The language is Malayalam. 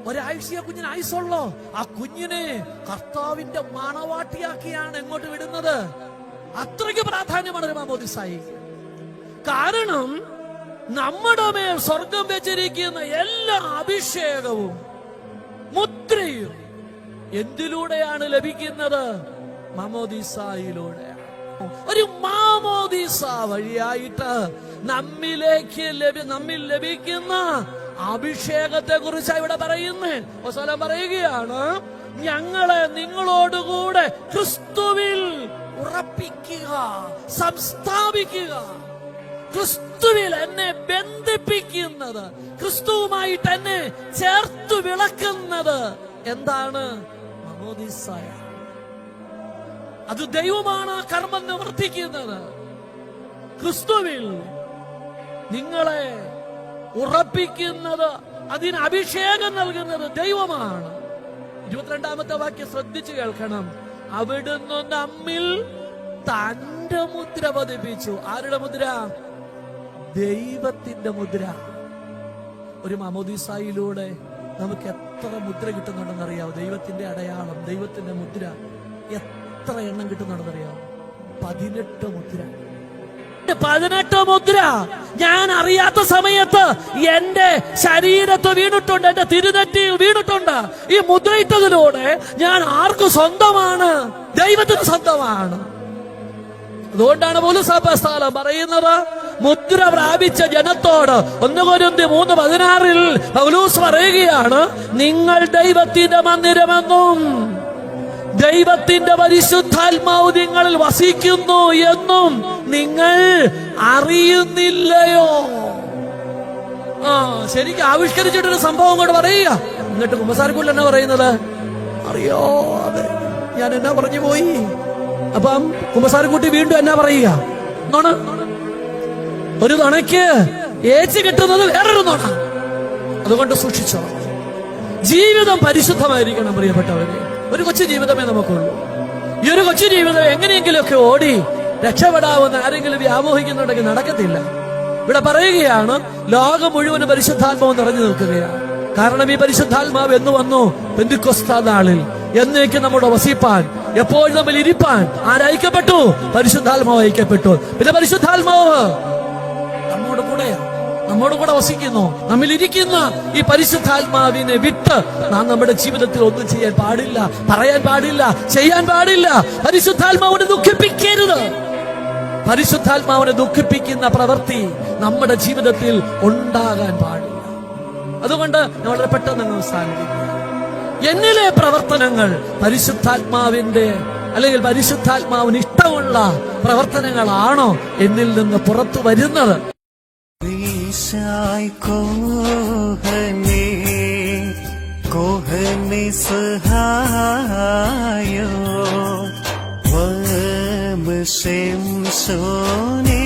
ഒരാഴ്ചയെ കുഞ്ഞിന് ആയുസുള്ളോ? ആ കുഞ്ഞിനെ കർത്താവിന്റെ മണവാട്ടിയാക്കിയാണ് എങ്ങോട്ട് വിടുന്നത്. അത്രയ്ക്ക് പ്രാധാന്യമാണ് ഒരു മാമോദിസായി. കാരണം നമ്മുടെ മേൽ സ്വർഗം വെച്ചിരിക്കുന്ന എല്ലാ അഭിഷേകവും മുദ്രയും എന്തിലൂടെയാണ് ലഭിക്കുന്നത്? മാമോദിസായിലൂടെ. ഒരു മാമോദിസ വഴിയായിട്ട് നമ്മിൽ ലഭിക്കുന്ന അഭിഷേകത്തെ കുറിച്ച് ഇവിടെ പറയുന്നത്. പറയുകയാണ്, ഞങ്ങളെ നിങ്ങളോടുകൂടെ ക്രിസ്തുവിൽ ഉറപ്പിക്കുക, സംസ്ഥാപിക്കുക. ക്രിസ്തുവിൽ എന്നെ ബന്ധിപ്പിക്കുന്നത്, ക്രിസ്തുവുമായിട്ട് എന്നെ ചേർത്തു വിളക്കുന്നത് എന്താണ്? മാമോദിസായ. അത് ദൈവമാണ് ആ കർമ്മം നിവർത്തിക്കുന്നത്. ക്രിസ്തുവിൽ നിങ്ങളെ ഉറപ്പിക്കുന്നത്, അതിന് അഭിഷേകം നൽകുന്നത് ദൈവമാണ്. 22-ാമത്തെ വാക്യം ശ്രദ്ധിച്ചു കേൾക്കണം. അവിടുന്ന് നമ്മിൽ തന്റെ മുദ്ര പതിപ്പിച്ചു. ആരുടെ മുദ്ര? ദൈവത്തിന്റെ മുദ്ര. ഒരു മാമോദിസായിലൂടെ നമുക്ക് എത്ര മുദ്ര കിട്ടുന്നുണ്ടെന്നറിയാവോ? ദൈവത്തിന്റെ അടയാളം, ദൈവത്തിന്റെ മുദ്ര എത്ര എണ്ണം കിട്ടുന്നുണ്ടെന്നറിയാവോ? 18 മുദ്ര. 18 മുദ്ര ഞാൻ അറിയാത്ത സമയത്ത് എന്റെ ശരീരത്ത് വീണിട്ടുണ്ട്, എന്റെ തിരുനെറ്റിയിൽ വീണിട്ടുണ്ട്. ഈ മുദ്രയിട്ടതിലൂടെ ഞാൻ ആർക്ക് സ്വന്തമാണ്? ദൈവത്തിന് സ്വന്തമാണ്. അതുകൊണ്ടാണ് പൗലോസ് അപ്പോസ്തലൻ പറയുന്നത്, മുദ്ര പ്രാപിച്ച ജനത്തോട് 1 കൊരിന്ത്യർ 3:16 പൗലോസ് പറയുകയാണ്, നിങ്ങൾ ദൈവത്തിന്റെ മന്ദിരമെന്നും ദൈവത്തിന്റെ പരിശുദ്ധാത്മാവ് നിങ്ങളിൽ വസിക്കുന്നു എന്നും നിങ്ങൾ അറിയുന്നില്ലയോ? ശരിക്കും ആവിഷ്കരിച്ചിട്ടൊരു സംഭവം കൂടെ പറയുക. എന്നിട്ട് കുമ്പസാരക്കുള്ള എന്നാ പറയുന്നത്? അറിയോ, അതെ ഞാൻ എന്നാ പറഞ്ഞു പോയി. അപ്പം കുമ്പസാരക്കുട്ടി വീണ്ടും എന്നാ പറയുക? ഒരു നുണയ്ക്ക് ഏച്ചു കിട്ടുന്നത് വേറൊരു നുണ. അതുകൊണ്ട് സൂക്ഷിച്ചോ. ജീവിതം പരിശുദ്ധമായിരിക്കണം പ്രിയപ്പെട്ടവരെ. ഒരു കൊച്ചു ജീവിതമേ നമുക്കുള്ളൂ. ഈ ഒരു കൊച്ചു ജീവിതം എങ്ങനെയെങ്കിലുമൊക്കെ ഓടി രക്ഷപ്പെടാവുന്ന ആരെങ്കിലും വ്യാമോഹിക്കുന്നുണ്ടെങ്കിൽ നടക്കത്തില്ല. ഇവിടെ പറയുകയാണ്, ലോകം മുഴുവനും പരിശുദ്ധാത്മാവ് നിറഞ്ഞു നിൽക്കുകയാണ്. കാരണം ഈ പരിശുദ്ധാത്മാവ് എന്ന് വന്നു? പെന്തിക്കോസ്താ നാളിൽ. എന്നേക്കും നമ്മുടെ വസിപ്പാൻ, എപ്പോഴും നമ്മൾ ഇരിപ്പാൻ ആരയക്കപ്പെട്ടു? പരിശുദ്ധാത്മാവ് അയക്കപ്പെട്ടു. പിന്നെ പരിശുദ്ധാത്മാവ് നമ്മോട് കൂടെ വസിക്കുന്നു. നമ്മിലിരിക്കുന്ന ഈ പരിശുദ്ധാത്മാവിനെ വിട്ട് നാം നമ്മുടെ ജീവിതത്തിൽ ഒന്നും ചെയ്യാൻ പാടില്ല, പറയാൻ പാടില്ല, ചെയ്യാൻ പാടില്ല. പരിശുദ്ധാത്മാവിനെ ദുഃഖിപ്പിക്കരുത്. പരിശുദ്ധാത്മാവിനെ ദുഃഖിപ്പിക്കുന്ന പ്രവൃത്തി നമ്മുടെ ജീവിതത്തിൽ ഉണ്ടാകാൻ പാടില്ല. അതുകൊണ്ട് വളരെ പെട്ടെന്ന് അവസാനിപ്പിക്കുക. എന്നിലെ പ്രവർത്തനങ്ങൾ പരിശുദ്ധാത്മാവിന്റെ അല്ലെങ്കിൽ പരിശുദ്ധാത്മാവിന് ഇഷ്ടമുള്ള പ്രവർത്തനങ്ങളാണോ എന്നിൽ നിന്ന് പുറത്തു വരുന്നത്? कोहने सहायो वम शेम सोने